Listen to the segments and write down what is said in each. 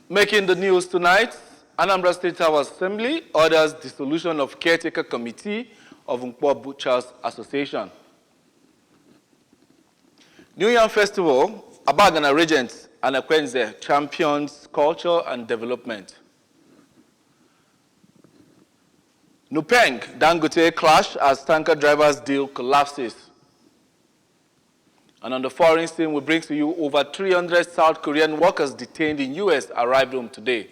Making the news tonight, Anambra State House Assembly orders dissolution of Caretaker Committee of Nkwo Butchers Association. New Yam Festival, Abagana Regents and Akwenze champions culture and development. Nupeng Dangote clash as tanker drivers deal collapses. And on the foreign scene, we bring to you over 300 South Korean workers detained in U.S. arrived home today.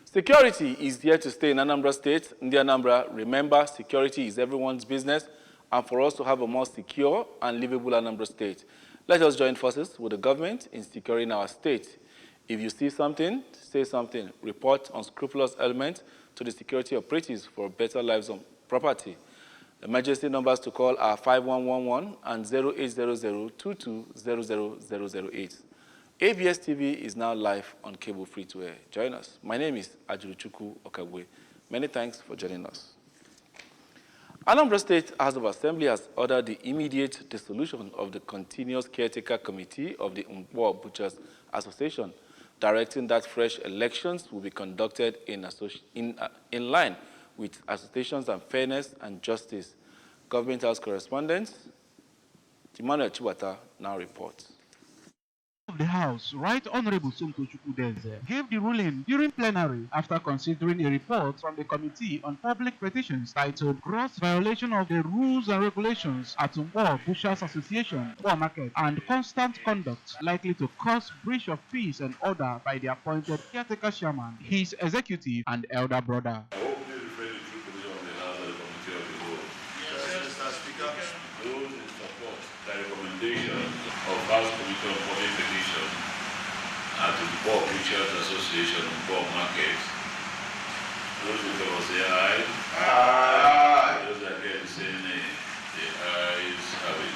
Security is here to stay in Anambra State. In the Anambra, remember, security is everyone's business, and for us to have a more secure and livable Anambra State, let us join forces with the government in securing our state. If you see something, say something. Report unscrupulous elements to the security operatives for better lives on property. Emergency numbers to call are 5111 and 0800-2200-008. ABS TV is now live on cable free to air. Join us. My name is Ajuruchukwu Okagwe. Many thanks for joining us. Anambra State House of Assembly has ordered the immediate dissolution of the Continuous Caretaker Committee of the Nkwo Butchers Association, directing that fresh elections will be conducted in line with associations and fairness and justice. Government House correspondent Emmanuel Chibata now reports. Of the House, Right Honorable Somto Chukwudeze, gave the ruling during plenary after considering a report from the Committee on Public Petitions titled Gross Violation of the Rules and Regulations at Nkwo Butchers Association, Nkwo Market, and Constant Conduct likely to cause breach of peace and order by the appointed caretaker chairman, his executive, and elder brother. I hope this refers to the position of the House and the Committee of the Whole. Yes, Mr. Speaker. Those in support the recommendation of House Committee on Public Petitions at the Nkwo Butchers Association of Nkwo Market. Those in favor say aye. Aye. Those against say nay. The ayes have it.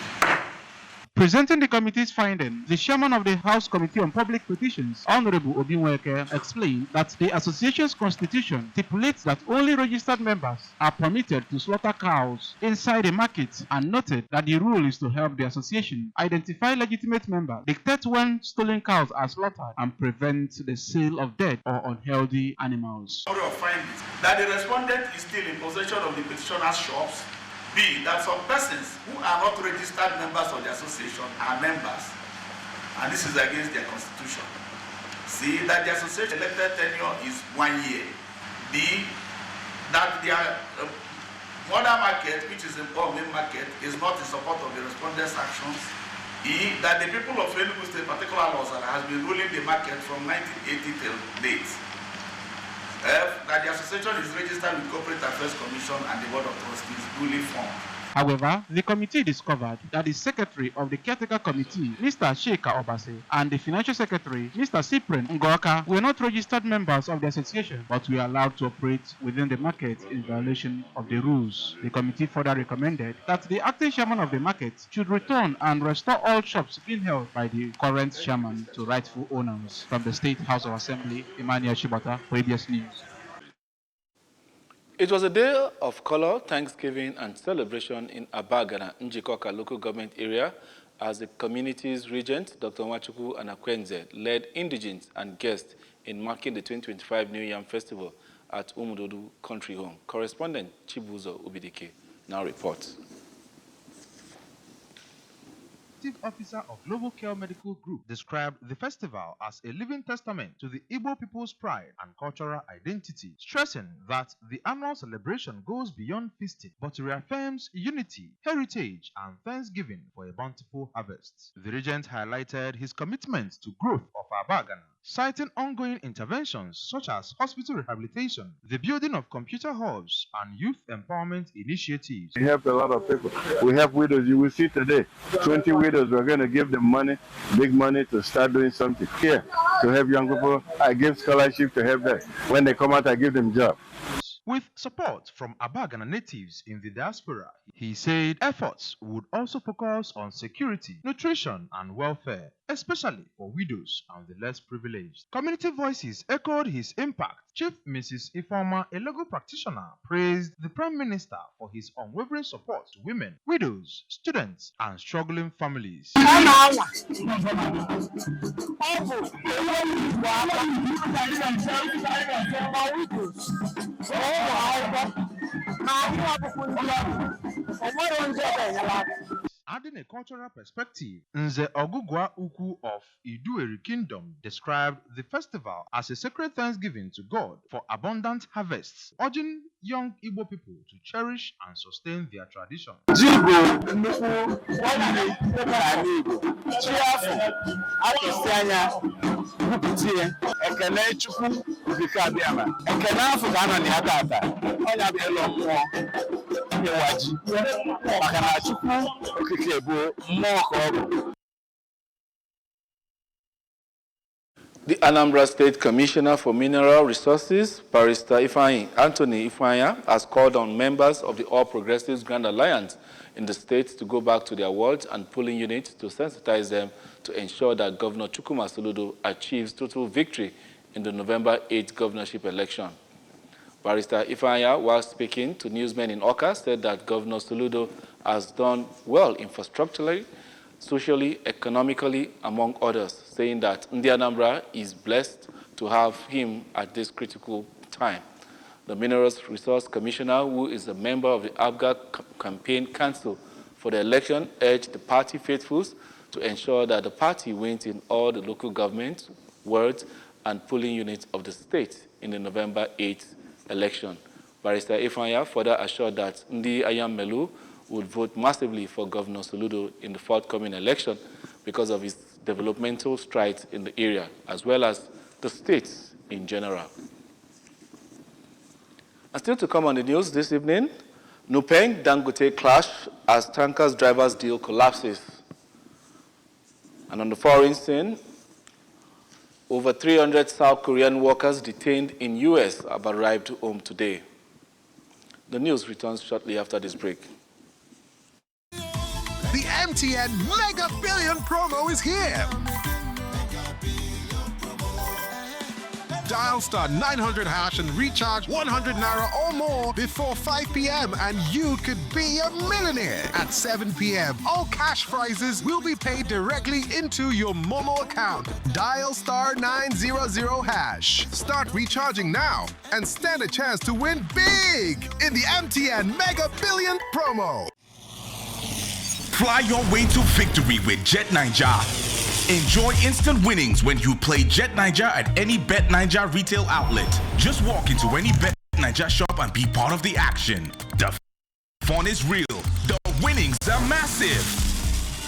Presenting the committee's finding, the chairman of the House Committee on Public Petitions, Honorable Obinweke, explained that the association's constitution stipulates that only registered members are permitted to slaughter cows inside a market, and noted that the rule is to help the association identify legitimate members, dictate when stolen cows are slaughtered, and prevent the sale of dead or unhealthy animals. Findings that the respondent is still in possession of the petitioner's shops. B, that some persons who are not registered members of the association are members, and this is against their constitution. C, that the association elected tenure is 1 year. D, that their mother market, which is involved in market, is not in support of the respondent's actions. E, that the people of Enugu State, particular laws that has been ruling the market from 1980 till date. F, that the association is registered with Corporate Affairs Commission and the Board of Trustees duly formed. However, the committee discovered that the secretary of the caretaker committee, Mr. Sheikha Obase, and the financial secretary, Mr. Cyprian Ngoka, were not registered members of the association, but were allowed to operate within the market in violation of the rules. The committee further recommended that the acting chairman of the market should return and restore all shops being held by the current chairman to rightful owners. From the State House of Assembly, Emmanuel Chibata, for ABS News. It was a day of color, thanksgiving, and celebration in Abagana, Njikoka local government area as the community's regent, Dr. Nwachukwu and Akwenze, led indigents and guests in marking the 2025 New Yam Festival at Umudodu Country Home. Correspondent Chibuzo Ubidike now reports. Chief Officer of Global Care Medical Group described the festival as a living testament to the Igbo people's pride and cultural identity, stressing that the annual celebration goes beyond feasting but reaffirms unity, heritage, and thanksgiving for a bountiful harvest. The regent highlighted his commitment to growth of Abagana, citing ongoing interventions such as hospital rehabilitation, the building of computer hubs, and youth empowerment initiatives. We help a lot of people. We help widows. You will see today, 20 widows, we're going to give them money, big money to start doing something here to help young people. I give scholarship to help them. When they come out, I give them jobs. With support from Abagana natives in the diaspora, he said efforts would also focus on security, nutrition, and welfare. especially for widows and the less privileged. Community voices echoed his impact. Chief Mrs. Ifeoma, a legal practitioner, praised the Prime Minister for his unwavering support to women, widows, students, and struggling families. Adding a cultural perspective, Nze Ogugwa Uku of Idueri Kingdom described the festival as a sacred thanksgiving to God for abundant harvests, urging young Igbo people to cherish and sustain their tradition. The Anambra State Commissioner for Mineral Resources, Barrister Anthony Ifeanya, has called on members of the All Progressives Grand Alliance in the state to go back to their wards and polling units to sensitize them to ensure that Governor Chukwuma Soludo achieves total victory in the November 8th governorship election. Barrister Ifeanya, while speaking to newsmen in Awka, said that Governor Soludo has done well infrastructurally, socially, economically, among others, saying that Anambra is blessed to have him at this critical time. The Minerals Resource Commissioner, who is a member of the ABGA Campaign Council for the election, urged the party faithfuls to ensure that the party wins in all the local government, wards, and polling units of the state in the November 8th election. Barrister Ifeanya further assured that Ndi Ayam would vote massively for Governor Soludo in the forthcoming election because of his developmental strides in the area, as well as the states in general. And still to come on the news this evening, Nupeng Dangote clash as tankers drivers deal collapses. And on the foreign scene, over 300 South Korean workers detained in US have arrived home today. The news returns shortly after this break. The MTN Mega Billion promo is here. Dial star 900 hash and recharge 100 naira or more before 5 p.m. and you could be a millionaire. At 7 p.m., all cash prizes will be paid directly into your Momo account. Dial star 900 hash. Start recharging now and stand a chance to win big in the MTN Mega Billion promo. Fly your way to victory with Jet Niger. Enjoy instant winnings when you play Jet Niger at any Bet Niger retail outlet. Just walk into any Bet Niger shop and be part of the action. The fun is real. The winnings are massive.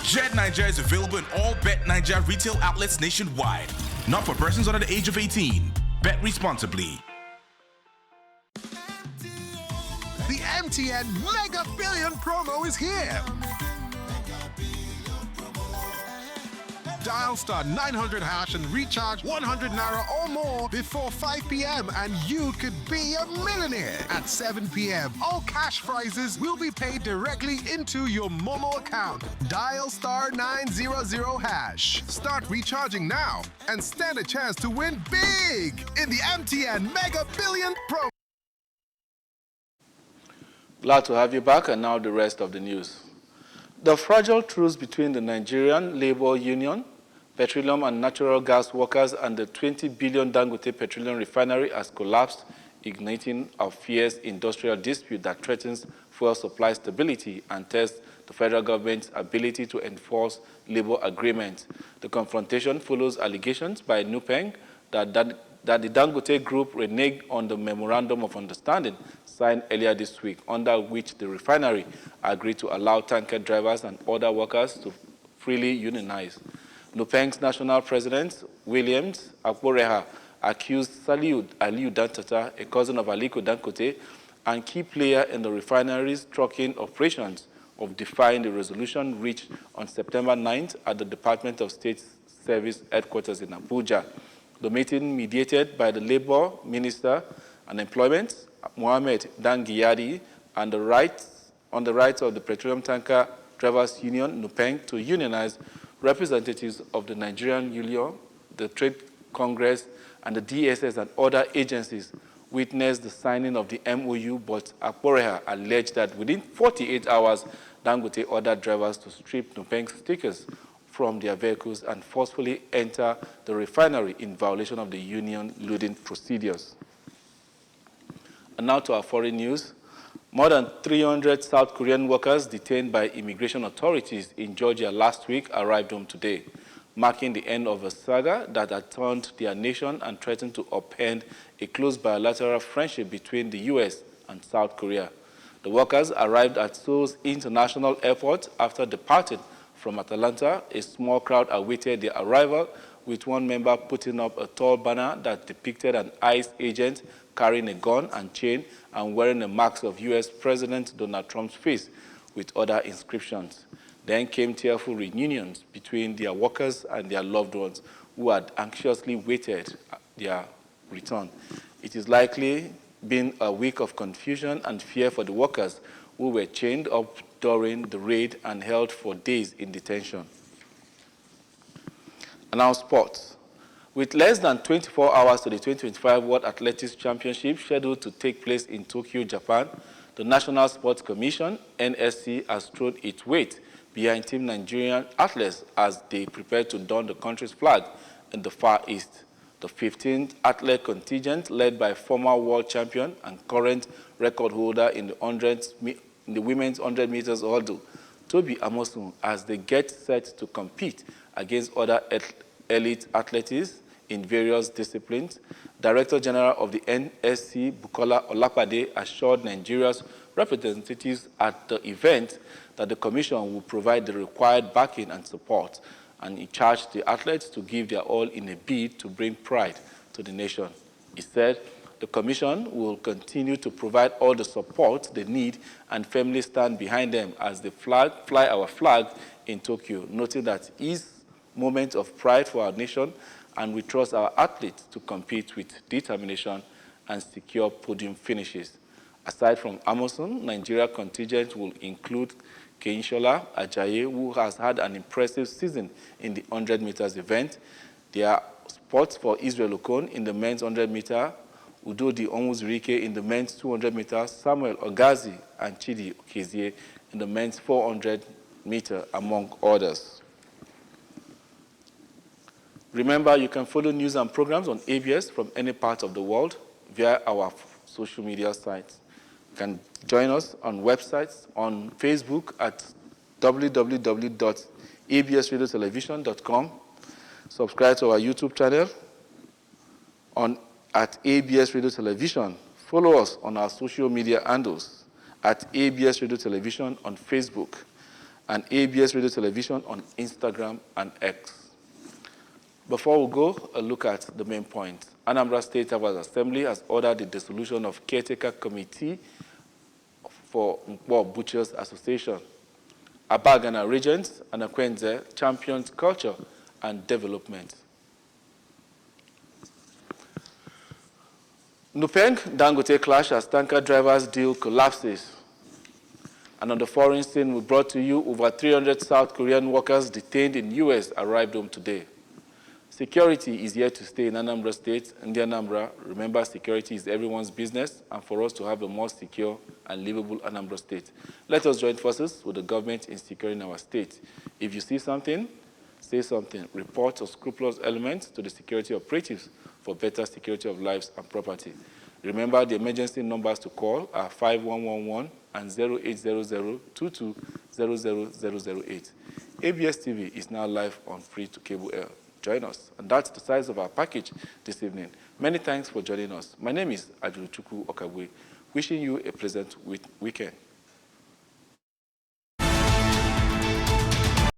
Jet Niger is available in all Bet Niger retail outlets nationwide. Not for persons under the age of 18. Bet responsibly. The MTN Mega Billion promo is here. Dial star 900 hash and recharge 100 naira or more before 5 p.m. and you could be a millionaire. At 7 p.m., all cash prizes will be paid directly into your Momo account. Dial star 900 hash. Start recharging now and stand a chance to win big in the MTN Mega Billion Pro. Glad to have you back, and now the rest of the news. The fragile truce between the Nigerian Labour Union, petroleum and natural gas workers, and the 20 billion Dangote petroleum refinery has collapsed, igniting a fierce industrial dispute that threatens fuel supply stability and tests the federal government's ability to enforce labor agreements. The confrontation follows allegations by Nupeng that the Dangote Group reneged on the Memorandum of Understanding signed earlier this week, under which the refinery agreed to allow tanker drivers and other workers to freely unionize. Nupeng's national president, Williams Akboreha, accused Aliu Dantata, a cousin of Aliko Dangote, and key player in the refinery's trucking operations, of defying the resolution reached on September 9th at the Department of State Service headquarters in Abuja. The meeting, mediated by the Labor Minister and Employment, Mohamed Dangiyadi, and on the rights of the Petroleum Tanker Drivers Union, Nupeng, to unionize, representatives of the Nigerian Union, the Trade Congress, and the DSS and other agencies witnessed the signing of the MOU, but Akporeha alleged that within 48 hours, Dangote ordered drivers to strip Nupeng stickers from their vehicles and forcefully enter the refinery in violation of the union loading procedures. And now to our foreign news. More than 300 South Korean workers detained by immigration authorities in Georgia last week arrived home today, marking the end of a saga that had turned their nation and threatened to upend a close bilateral friendship between the U.S. and South Korea. The workers arrived at Seoul's International Airport after departing from Atlanta. A small crowd awaited their arrival, with one member putting up a tall banner that depicted an ICE agent carrying a gun and chain and wearing a mask of U.S. President Donald Trump's face with other inscriptions. Then came tearful reunions between their workers and their loved ones who had anxiously waited their return. It is likely been a week of confusion and fear for the workers who were chained up during the raid and held for days in detention. And now sports. With less than 24 hours to the 2025 World Athletics Championship scheduled to take place in Tokyo, Japan, the National Sports Commission, NSC, has thrown its weight behind Team Nigerian athletes as they prepare to don the country's flag in the Far East. The 15th athlete contingent, led by former world champion and current record holder in the women's 100 meters hurdle, Toby Amosun, as they get set to compete against other elite athletes in various disciplines. Director General of the NSC, Bukola Olapade, assured Nigeria's representatives at the event that the Commission will provide the required backing and support, and he charged the athletes to give their all in a bid to bring pride to the nation. He said the Commission will continue to provide all the support they need and firmly stand behind them as they fly our flag in Tokyo, noting that it's a moment of pride for our nation, and we trust our athletes to compete with determination and secure podium finishes. Aside from Amosun, Nigeria contingent will include Keinshola Ajayi, who has had an impressive season in the 100 meters event. There are spots for Israel Okon in the men's 100 meter, Udodi Onwuzurike in the men's 200 meters, Samuel Ogazi and Chidi Okezie in the men's 400 meter, among others. Remember, you can follow news and programs on ABS from any part of the world via our social media sites. You can join us on websites, on Facebook at www.absradiotelevision.com. Subscribe to our YouTube channel at ABS Radio Television. Follow us on our social media handles at ABS Radio Television on Facebook and ABS Radio Television on Instagram and X. Before we go, a look at the main point. Anambra State House Assembly has ordered the dissolution of Caretaker Committee for Nkwo Butchers Association. Abagana Regents and Akwenze champions culture and development. Nupeng Dangote clash as tanker drivers deal collapses. And on the foreign scene, we brought to you over 300 South Korean workers detained in U.S. arrived home today. Security is here to stay in Anambra State. In the Anambra, remember, security is everyone's business, and for us to have a more secure and livable Anambra State, let us join forces with the government in securing our state. If you see something, say something. Report unscrupulous elements to the security operatives for better security of lives and property. Remember, the emergency numbers to call are 5111 and 0800-22-00008. ABS TV is now live on free-to-cable air. Join us. And that's the size of our package this evening. Many thanks for joining us. My name is Ajuruchukwu Okagwe, wishing you a pleasant weekend.